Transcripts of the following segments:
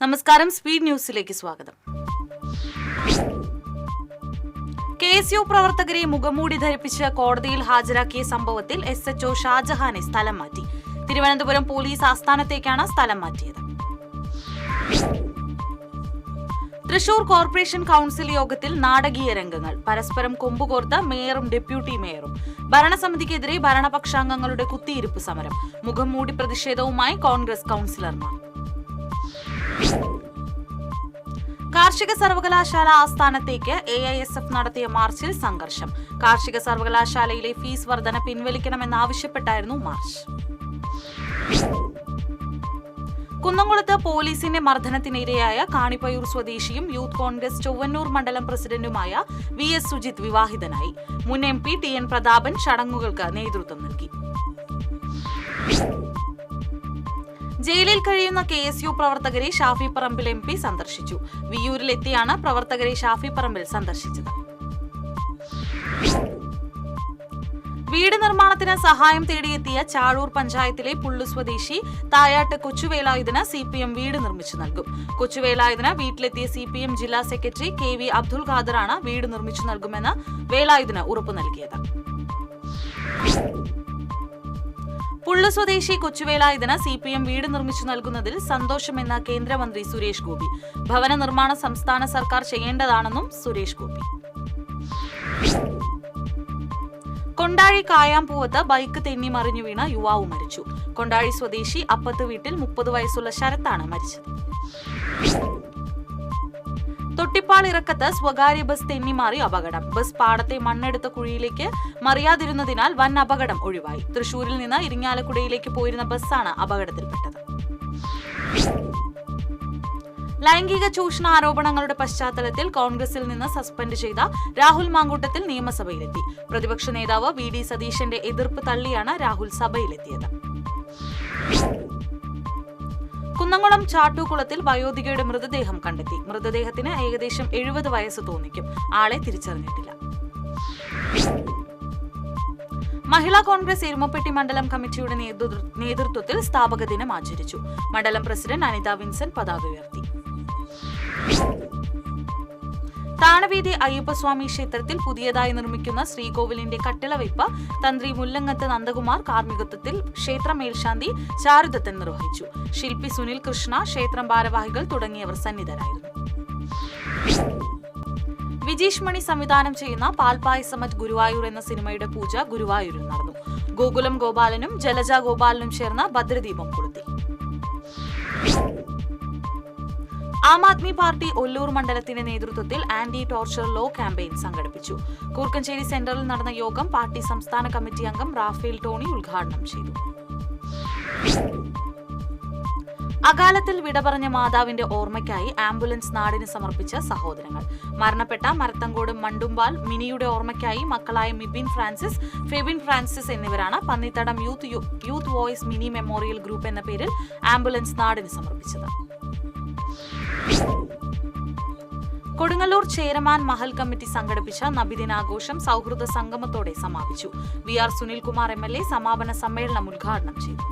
നമസ്കാരം, സ്പീഡ് ന്യൂസിലേക്ക് സ്വാഗതം. KSU പ്രവർത്തകരെ മുഖംമൂടി ധരിപ്പിച്ച് കോടതിയിൽ ഹാജരാക്കിയ സംഭവത്തിൽ SHO ഷാജഹാനെ സ്ഥലം മാറ്റി. തിരുവനന്തപുരം പോലീസ് ആസ്ഥാനത്തേക്കാണ് സ്ഥലം മാറ്റിയത്. തൃശൂർ കോർപ്പറേഷൻ കൌൺസിൽ യോഗത്തിൽ നാടകീയ രംഗങ്ങൾ. പരസ്പരം കൊമ്പുകോർത്ത മേയറും ഡെപ്യൂട്ടി മേയറും. ഭരണസമിതിക്കെതിരെ ഭരണപക്ഷാംഗങ്ങളുടെ കുത്തിയിരിപ്പ് സമരം. മുഖംമൂടി പ്രതിഷേധവുമായി കോൺഗ്രസ് കൌൺസിലർമാർ. കാർഷിക സർവകലാശാല ആസ്ഥാനത്തേക്ക് AISF നടത്തിയ മാർച്ചിൽ സംഘർഷം. കാർഷിക സർവകലാശാലയിലെ ഫീസ് വർധന പിൻവലിക്കണമെന്നാവശ്യപ്പെട്ടായിരുന്നു മാർച്ച്. കുന്നംകുളത്ത് പോലീസിന്റെ മർദ്ദനത്തിനിരയായ കാണിപ്പയൂർ സ്വദേശിയും യൂത്ത് കോൺഗ്രസ് ചൊവ്വന്നൂർ മണ്ഡലം പ്രസിഡന്റുമായ VS സുജിത് വിവാഹിതനായി. മുൻ MP TN പ്രതാപൻ ചടങ്ങുകൾക്ക് നേതൃത്വം നൽകി. ജയിലിൽ കഴിയുന്ന KSU പ്രവർത്തകരെ ഷാഫി പറമ്പിൽ MP സന്ദർശിച്ചു. വിയ്യൂരിലെത്തിയാണ് പ്രവർത്തകരെ ഷാഫി പറമ്പിൽ സന്ദർശിച്ചത്. വീട് നിർമ്മാണത്തിന് സഹായം തേടിയെത്തിയ ചാഴൂർ പഞ്ചായത്തിലെ പുള്ളു സ്വദേശി തായാട്ട് കൊച്ചുവേലായുധന് CPM വീട് നിർമ്മിച്ചു നൽകും. കൊച്ചുവേലായുധന് വീട്ടിലെത്തിയ CPM ജില്ലാ സെക്രട്ടറി KV അബ്ദുൽ ഖാദറാണ് വീട് നിർമ്മിച്ചു നൽകുമെന്ന് വേലായുധന് ഉറപ്പു നൽകിയത്. പുള്ളു സ്വദേശി കൊച്ചുവേലായുധന് CPM വീട് നിർമ്മിച്ചു നൽകുന്നതിൽ സന്തോഷമെന്ന് കേന്ദ്രമന്ത്രി സുരേഷ് ഗോപി. ഭവന നിർമ്മാണം സംസ്ഥാന സർക്കാർ ചെയ്യേണ്ടതാണെന്നും സുരേഷ് ഗോപി. കൊണ്ടാഴി കായാമ്പൂവത്ത് ബൈക്ക് തെന്നി മറിഞ്ഞു വീണ യുവാവ് മരിച്ചു. കൊണ്ടാഴി സ്വദേശി അപ്പത്ത് വീട്ടിൽ 30 വയസ്സുള്ള ശരത്താണ് മരിച്ചത്. തൊട്ടിപ്പാൾ ഇറക്കത്ത് സ്വകാര്യ ബസ് തെന്നിമാറി അപകടം. ബസ് പാടത്തെ മണ്ണെടുത്ത കുഴിയിലേക്ക് മറിയാതിരുന്നതിനാൽ വൻ അപകടം ഒഴിവായി. തൃശൂരിൽ നിന്ന് ഇരിങ്ങാലക്കുടയിലേക്ക് പോയിരുന്ന ബസ്സാണ് അപകടത്തിൽപ്പെട്ടത്. ലൈംഗിക ചൂഷണ ആരോപണങ്ങളുടെ പശ്ചാത്തലത്തിൽ കോൺഗ്രസിൽ നിന്ന് സസ്പെൻഡ് ചെയ്ത രാഹുൽ മാങ്കൂട്ടത്തിൽ നിയമസഭയിലെത്തി. പ്രതിപക്ഷ നേതാവ് VD സതീശന്റെ എതിർപ്പ് തള്ളിയാണ് രാഹുൽ സഭയിലെത്തിയത്. കുന്നംകുളം ചാട്ടുകുളത്തിൽ വയോധികയുടെ മൃതദേഹം കണ്ടെത്തി. മൃതദേഹത്തിന് ഏകദേശം 70 വയസ്സ് തോന്നിക്കും. ആളെ തിരിച്ചറിഞ്ഞിട്ടില്ല. മഹിളാ കോൺഗ്രസ് എരുമപ്പെട്ടി മണ്ഡലം കമ്മിറ്റിയുടെ നേതൃത്വത്തിൽ സ്ഥാപക ദിനം ആചരിച്ചു. മണ്ഡലം പ്രസിഡന്റ് അനിത വിൻസെന്റ് പതാക ഉയർത്തി. താണവീതി അയ്യപ്പസ്വാമി ക്ഷേത്രത്തിൽ പുതിയതായി നിർമ്മിക്കുന്ന ശ്രീകോവിലിന്റെ കട്ടിളവയ്പ് തന്ത്രി മുല്ലങ്ങത്ത് നന്ദകുമാർ കാർമ്മികത്വത്തിൽ ക്ഷേത്ര മേൽശാന്തി ചാരുദത്തൻ നിർവഹിച്ചു. ശില്പി സുനിൽ കൃഷ്ണ, ക്ഷേത്രം ഭാരവാഹികൾ തുടങ്ങിയവർ സന്നിധരായിരുന്നു. വിജീഷ് മണി സംവിധാനം ചെയ്യുന്ന പാൽപായസമറ്റ് ഗുരുവായൂർ എന്ന സിനിമയുടെ പൂജ ഗുരുവായൂരിൽ നടന്നു. ഗോകുലം ഗോപാലനും ജലജ ഗോപാലനും ചേർന്ന് ഭദ്രദീപം കൊളുത്തി. ആം ആദ്മി പാർട്ടി ഒല്ലൂർ മണ്ഡലത്തിന്റെ നേതൃത്വത്തിൽ ആന്റി ടോർച്ചർ ലോ ക്യാമ്പയിൻ സംഘടിപ്പിച്ചു. കൂർക്കഞ്ചേരി സെന്ററിൽ നടന്ന യോഗം പാർട്ടി സംസ്ഥാന കമ്മിറ്റി അംഗം റാഫേൽ ടോണി ഉദ്ഘാടനം ചെയ്തു. അകാലത്തിൽ വിട പറഞ്ഞ മാതാവിന്റെ ഓർമ്മയ്ക്കായി ആംബുലൻസ് നാടിന് സമർപ്പിച്ച സഹോദരങ്ങൾ. മരണപ്പെട്ട മരത്തങ്കോട് മണ്ടുമ്പാൽ മിനിയുടെ ഓർമ്മയ്ക്കായി മക്കളായ മിബിൻ ഫ്രാൻസിസ്, ഫെബിൻ ഫ്രാൻസിസ് എന്നിവരാണ് Pannithadam youth voice mini memorial group എന്ന പേരിൽ ആംബുലൻസ് നാടിന് സമർപ്പിച്ചത്. കൊടുങ്ങല്ലൂർ ചേരമാൻ മഹൽ കമ്മിറ്റി സംഘടിപ്പിച്ച നബിദിനാഘോഷം സൗഹൃദ സംഗമത്തോടെ സമാപിച്ചു. VR സുനിൽകുമാർ MLA സമാപന സമ്മേളനം ഉദ്ഘാടനം ചെയ്തു.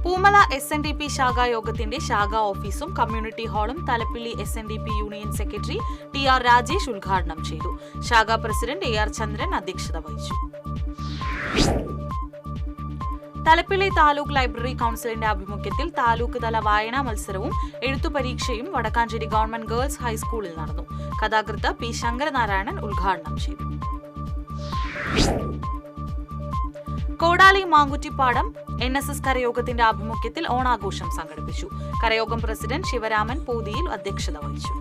പൂമല SNDP ശാഖായോഗത്തിന്റെ ശാഖാ ഓഫീസും കമ്മ്യൂണിറ്റി ഹാളും Thalappilly SNDP union secretary TR Rajesh ഉദ്ഘാടനം ചെയ്തു. ശാഖാ പ്രസിഡന്റ് AR ചന്ദ്രൻ അധ്യക്ഷത വഹിച്ചു. തലപ്പിള്ളി താലൂക്ക് ലൈബ്രറി കൌൺസിലിന്റെ ആഭിമുഖ്യത്തിൽ താലൂക്ക് തല വായനാ മത്സരവും എഴുത്തു പരീക്ഷയും വടക്കാഞ്ചേരി ഗവൺമെന്റ് ഗേൾസ് ഹൈസ്കൂളിൽ നടന്നു. കഥാകൃത്ത് P ശങ്കരനാരായണൻ ഉദ്ഘാടനം ചെയ്തു. കോടാലി മാങ്കുറ്റിപ്പാടം NSS കരയോഗത്തിന്റെ ആഭിമുഖ്യത്തിൽ ഓണാഘോഷം സംഘടിപ്പിച്ചു. കരയോഗം പ്രസിഡന്റ് ശിവരാമൻ പോതിയിൽ അധ്യക്ഷത വഹിച്ചു.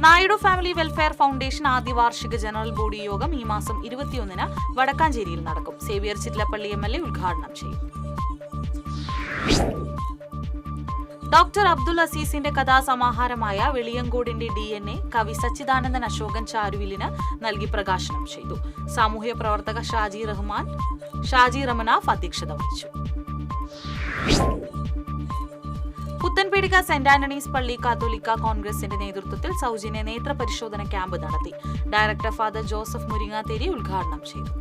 നായിഡു ഫാമിലി വെൽഫെയർ ഫൗണ്ടേഷൻ ആദ്യ വാർഷിക ജനറൽ ബോഡി യോഗം ഈ മാസം 21-ന് വടക്കാഞ്ചേരിയിൽ നടക്കും. സേവ്യർ ചിറ്റലപ്പള്ളി MLA ഉദ്ഘാടനം ചെയ്യും. ഡോക്ടർ അബ്ദുൽ അസീസിന്റെ കഥാസമാഹാരമായ വെളിയങ്കോടിന്റെ DNA കവി സച്ചിദാനന്ദൻ അശോകൻ ചാരുവിലിന് നൽകി പ്രകാശനം ചെയ്തു. സാമൂഹ്യ പ്രവർത്തക ഷാജി റമനാഫ് അധ്യക്ഷത വഹിച്ചു. പുത്തൻപീടിക സെന്റ് ആന്റണീസ് പള്ളി കാത്തോലിക്ക കോൺഗ്രസിന്റെ നേതൃത്വത്തിൽ സൗജന്യ നേത്ര പരിശോധന ക്യാമ്പ് നടത്തി. ഡയറക്ടർ ഫാദർ ജോസഫ് മുരിങ്ങാത്തേരി ഉദ്ഘാടനം ചെയ്തു.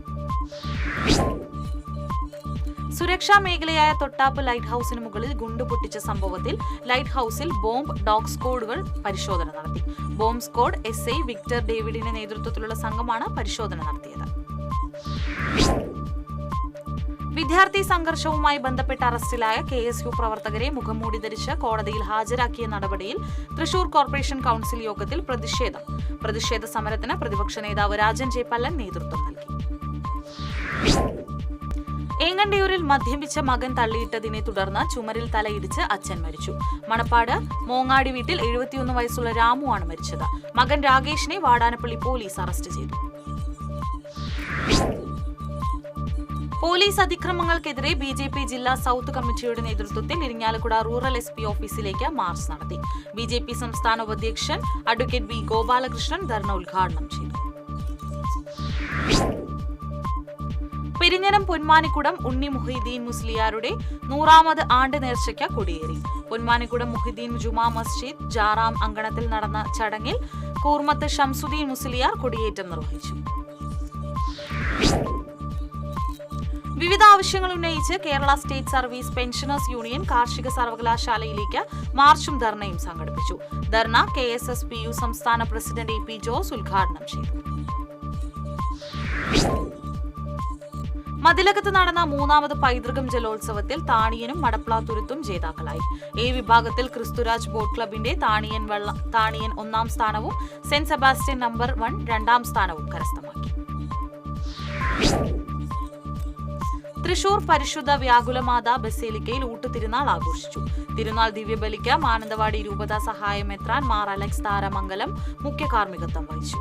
സുരക്ഷാ മേഖലയായ തൊട്ടാപ്പ് ലൈറ്റ് ഹൌസിന് മുകളിൽ ഗുണ്ട് പൊട്ടിച്ച സംഭവത്തിൽ ലൈറ്റ് ഹൌസിൽ ബോംബ് ഡോഗ് സ്ക്വാഡുകൾ പരിശോധന നടത്തി. ബോംബ് സ്ക്വാഡ് SI വിക്ടർ ഡേവിഡിന്റെ നേതൃത്വത്തിലുള്ള സംഘമാണ് പരിശോധന നടത്തിയത്. വിദ്യാർത്ഥി സംഘർഷവുമായി ബന്ധപ്പെട്ട് അറസ്റ്റിലായ KSU പ്രവർത്തകരെ മുഖംമൂടി ധരിച്ച് കോടതിയിൽ ഹാജരാക്കിയ നടപടിയിൽ തൃശൂർ കോർപ്പറേഷൻ കൌൺസിൽ യോഗത്തിൽ പ്രതിഷേധ സമരത്തിന് പ്രതിപക്ഷ നേതാവ് രാജൻ ജെ പല്ലൻ നേതൃത്വം നൽകി. ഏങ്ങണ്ടിയൂരിൽ മദ്യപിച്ച മകൻ തള്ളിയിട്ടതിനെ തുടർന്ന് ചുമരിൽ തലയിടിച്ച് അച്ഛൻ മരിച്ചു. മണപ്പാട് മോങ്ങാടി വീട്ടിൽ 71 വയസ്സുള്ള രാമു ആണ് മരിച്ചത്. മകൻ രാകേഷിനെ വാടാനപ്പള്ളി പോലീസ് അറസ്റ്റ് ചെയ്തു. പോലീസ് അതിക്രമങ്ങൾക്കെതിരെ BJP ജില്ലാ സൗത്ത് കമ്മിറ്റിയുടെ നേതൃത്വത്തിൽ ഇരിങ്ങാലക്കുട റൂറൽ SP ഓഫീസിലേക്ക് മാർച്ച് നടത്തി. BJP സംസ്ഥാന ഉപാധ്യക്ഷൻ അഡ്വക്കേറ്റ് B ഗോപാലകൃഷ്ണൻ ധർണ ഉദ്ഘാടനം ചെയ്തു. പെരിഞ്ഞനം പൊന്മാനിക്കുടം ഉണ്ണി മുഹീദ്ദീൻ മുസ്ലിയാരുടെ 100ാമത് ആണ്ട് നേർച്ചയ്ക്ക് കൊടിയേറി. പൊന്മാനിക്കുടം മുഹീദ്ദീൻ ജുമാ മസ്ജിദ് ജാറാം അങ്കണത്തിൽ നടന്ന ചടങ്ങിൽ കൂർമത്ത് ഷംസുദ്ദീൻ മുസ്ലിയാർ കൊടിയേറ്റം നിർവഹിച്ചു. വിവിധ ആവശ്യങ്ങൾ ഉന്നയിച്ച് Kerala state service pensioners union കാർഷിക സർവകലാശാലയിലേക്ക് മാർച്ചും ധർണയും സംഘടിപ്പിച്ചു. ധർണ KSSPU സംസ്ഥാന പ്രസിഡന്റ് AP ജോസ് ഉദ്ഘാടനം ചെയ്തു. മതിലകത്ത് നടന്ന 3ാമത് പൈതൃകം ജലോത്സവത്തിൽ താണിയനും മടപ്ലാത്തുരുത്തും ജേതാക്കളായി. A വിഭാഗത്തിൽ ക്രിസ്തുരാജ് ബോട്ട് ക്ലബിന്റെ താണിയൻ 1ാം സ്ഥാനവും സെന്റ് സെബാസ്റ്റ്യൻ നമ്പർ 1 2ാം സ്ഥാനവും കരസ്ഥമാക്കി. തൃശൂർ പരിശുദ്ധ വ്യാകുലമാതാ ബസേലിക്കയിൽ ഊട്ടുതിരുനാൾ ആഘോഷിച്ചു. തിരുനാൾ ദിവ്യബലിക്ക് മാനന്തവാടി രൂപത സഹായ മെത്രാൻ മാർ അലക്സ് താരമംഗലം മുഖ്യ കാർമ്മികത്വം വഹിച്ചു.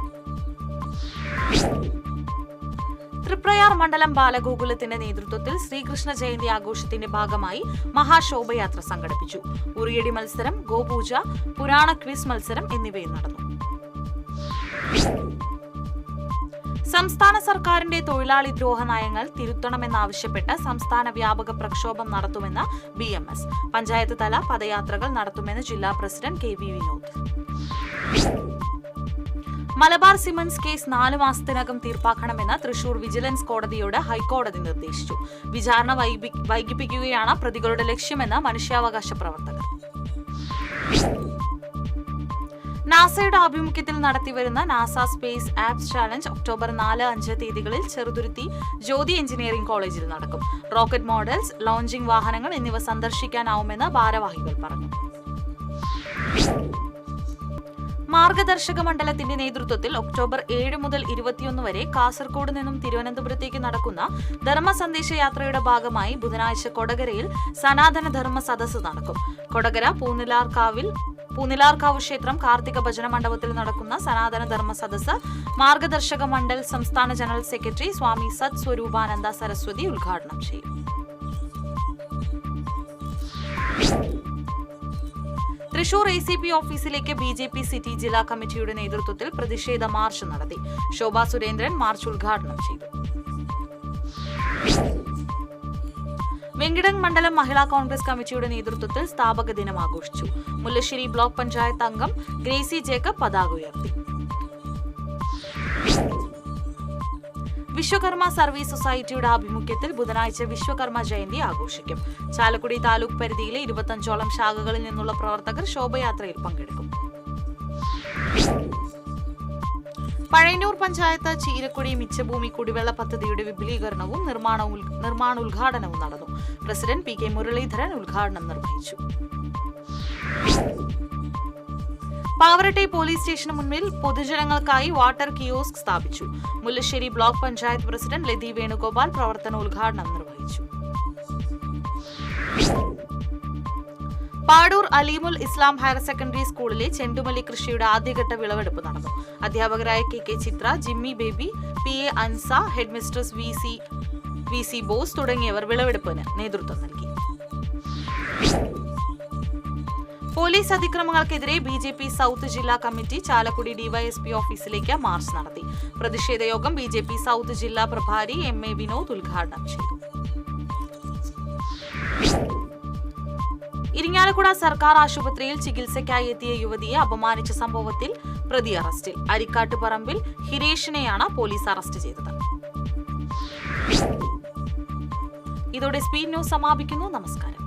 തൃപ്രയാർ മണ്ഡലം ബാലഗോകുലത്തിന്റെ നേതൃത്വത്തിൽ ശ്രീകൃഷ്ണ ജയന്തി ആഘോഷത്തിന്റെ ഭാഗമായി മഹാശോഭയാത്ര സംഘടിപ്പിച്ചു. ഉറിയടി മത്സരം, ഗോപൂജ, പുരാണ ക്വിസ് മത്സരം എന്നിവയും നടന്നു. സംസ്ഥാന സർക്കാരിന്റെ തൊഴിലാളി ദ്രോഹ നയങ്ങൾ തിരുത്തണമെന്നാവശ്യപ്പെട്ട് സംസ്ഥാന വ്യാപക പ്രക്ഷോഭം നടത്തുമെന്ന് BMS. പഞ്ചായത്ത് തല പദയാത്രകൾ നടത്തുമെന്ന് ജില്ലാ president KV Vinod. Malabar cements case 4 മാസത്തിനകം തീർപ്പാക്കണമെന്ന് തൃശൂർ വിജിലൻസ് കോടതിയോട് ഹൈക്കോടതി നിർദ്ദേശിച്ചു. വിചാരണ വൈകിപ്പിക്കുകയാണ് പ്രതികളുടെ ലക്ഷ്യമെന്ന് മനുഷ്യാവകാശ പ്രവർത്തകർ. നാസയുടെ ആഭിമുഖ്യത്തിൽ നടത്തിവരുന്ന NASA space apps challenge October 4-5 തീയതികളിൽ ചെറുതുരുത്തി ജ്യോതി എഞ്ചിനീയറിംഗ് കോളേജിൽ നടക്കും. റോക്കറ്റ് മോഡൽസ്, ലോഞ്ചിംഗ് വാഹനങ്ങൾ എന്നിവ സന്ദർശിക്കാനാവുമെന്ന് ഭാരവാഹികൾ പറഞ്ഞു. മാർഗദർശക മണ്ഡലത്തിന്റെ നേതൃത്വത്തിൽ ഒക്ടോബർ 7 മുതൽ 21 വരെ കാസർഗോഡ് നിന്നും തിരുവനന്തപുരത്തേക്ക് നടക്കുന്ന ധർമ്മ സന്ദേശ യാത്രയുടെ ഭാഗമായി ബുധനാഴ്ച കൊടകരയിൽ സനാതന ധർമ്മ സദസ്സ് നടക്കും. കൊടകര പൂനിലാർക്കാവ് ക്ഷേത്രം കാർത്തിക ഭജന മണ്ഡപത്തിൽ നടക്കുന്ന സനാതന ധർമ്മ സദസ്സ് മാർഗദർശക മണ്ഡൽ സംസ്ഥാന ജനറൽ സെക്രട്ടറി സ്വാമി സത് സ്വരൂപാനന്ദ സരസ്വതി ഉദ്ഘാടനം ചെയ്യും. തൃശൂർ ACP ഓഫീസിലേക്ക് BJP സിറ്റി ജില്ലാ കമ്മിറ്റിയുടെ നേതൃത്വത്തിൽ പ്രതിഷേധ മാർച്ച് നടത്തി. ശോഭാ സുരേന്ദ്രൻ മാർച്ച് ഉദ്ഘാടനം ചെയ്തു. വെങ്കിടൻ മണ്ഡലം മഹിളാ കോൺഗ്രസ് കമ്മിറ്റിയുടെ നേതൃത്വത്തിൽ സ്ഥാപക ദിനം ആഘോഷിച്ചു. മുല്ലശ്ശേരി ബ്ലോക്ക് പഞ്ചായത്ത് അംഗം ഗ്രേസി ജേക്കബ് പതാക ഉയർത്തി. വിശ്വകർമ്മ സർവീസ് സൊസൈറ്റിയുടെ ആഭിമുഖ്യത്തിൽ ബുധനാഴ്ച വിശ്വകർമ്മ ജയന്തി ആഘോഷിക്കും. ചാലക്കുടി താലൂക്ക് പരിധിയിലെ 25ഓളം ശാഖകളിൽ നിന്നുള്ള പ്രവർത്തകർ ശോഭയാത്രയിൽ പങ്കെടുക്കും. പഴയന്നൂർ പഞ്ചായത്ത് ചീരക്കുടി മിച്ചഭൂമി കുടിവെള്ള പദ്ധതിയുടെ വിപുലീകരണവും നിർമ്മാണോദ്ഘാടനവും നടന്നു. പ്രസിഡന്റ് PK മുരളീധരൻ ഉദ്ഘാടനം നിർവഹിച്ചു. പാവറട്ടെ പോലീസ് സ്റ്റേഷന് മുന്നിൽ പൊതുജനങ്ങൾക്കായി വാട്ടർ കിയോസ്ക് സ്ഥാപിച്ചു. മുല്ലശ്ശേരി ബ്ലോക്ക് പഞ്ചായത്ത് പ്രസിഡന്റ് ലതി വേണുഗോപാൽ പ്രവർത്തനോദ്ഘാടനം നിർവഹിച്ചു. പാടൂർ അലീമുൽ ഇസ്ലാം ഹയർ സെക്കൻഡറി സ്കൂളിലെ ചെണ്ടുമല്ലി കൃഷിയുടെ ആദ്യഘട്ട വിളവെടുപ്പ് നടന്നു. അധ്യാപകരായ KK Chithra, Jimmy Baby, PA Ansa, head mistress VC Bose തുടങ്ങിയവർ വിളവെടുപ്പിന് നേതൃത്വം നൽകി. പോലീസ് അതിക്രമങ്ങൾക്കെതിരെ BJP സൗത്ത് ജില്ലാ കമ്മിറ്റി ചാലക്കുടി DYSP ഓഫീസിലേക്ക് മാർച്ച് നടത്തി. പ്രതിഷേധ യോഗം BJP സൗത്ത് ജില്ലാ പ്രഭാരി MA വിനോദ് ഉദ്ഘാടനം ചെയ്തു. ഇരിങ്ങാലക്കുട സർക്കാർ ആശുപത്രിയിൽ ചികിത്സയ്ക്കായി എത്തിയ യുവതിയെ അപമാനിച്ച സംഭവത്തിൽ പ്രതി അറസ്റ്റിൽ. അരിക്കാട്ടുപറമ്പിൽ ഹിരേഷിനെയാണ് പോലീസ് അറസ്റ്റ് ചെയ്തത്. ഇതോടെ സ്പീഡ് ന്യൂസ് സമാപിക്കുന്നു. നമസ്കാരം.